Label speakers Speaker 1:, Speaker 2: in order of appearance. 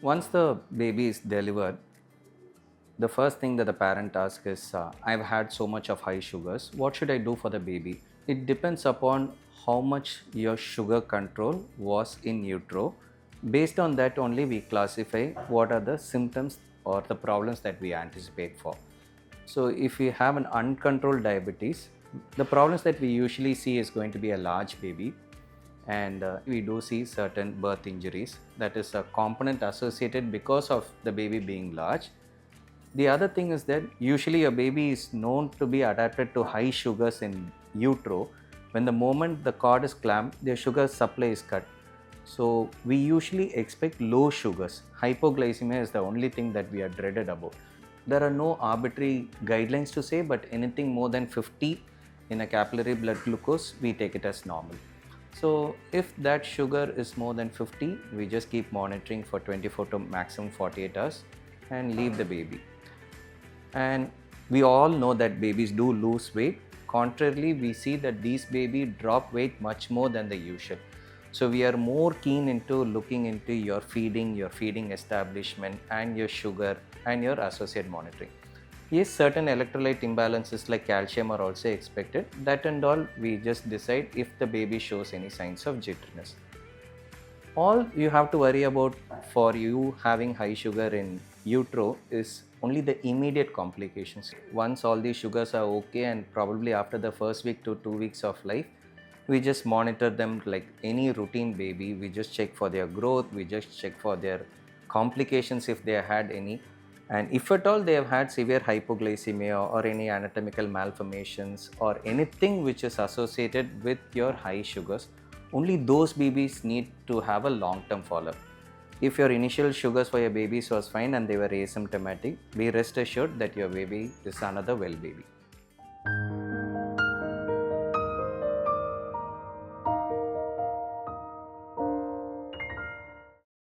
Speaker 1: Once the baby is delivered, the first thing that the parent asks is, I've had so much of high sugars, what should I do for the baby? It depends upon how much your sugar control was in utero. Based on that only we classify what are the symptoms or the problems that we anticipate for. So if we have an uncontrolled diabetes, the problems that we usually see is going to be a large baby, and we do see certain birth injuries. That is a component associated because of the baby being large. The other thing is that usually a baby is known to be adapted to high sugars in utero. When the moment the cord is clamped, their sugar supply is cut. So we usually expect low sugars. Hypoglycemia is the only thing that we are dreaded about. There are no arbitrary guidelines to say, but anything more than 50 in a capillary blood glucose, we take it as normal. So if that sugar is more than 50, we just keep monitoring for 24 to maximum 48 hours and leave the baby. And we all know that babies do lose weight. Contrarily, we see that these babies drop weight much more than the usual. So we are more keen into looking into your feeding establishment, and your sugar and your associate monitoring. Yes, certain electrolyte imbalances like calcium are also expected. That and all, we just decide if the baby shows any signs of jitteriness. All you have to worry about for you having high sugar in utero is only the immediate complications. Once all these sugars are okay, and probably after the first week to 2 weeks of life, we just monitor them like any routine baby. We just check for their growth, we just check for their complications if they had any, and if at all they have had severe hypoglycemia or any anatomical malformations or anything which is associated with your high sugars, only those babies need to have a long-term follow-up. If your initial sugars for your babies was fine and they were asymptomatic, be rest assured that your baby is another well baby.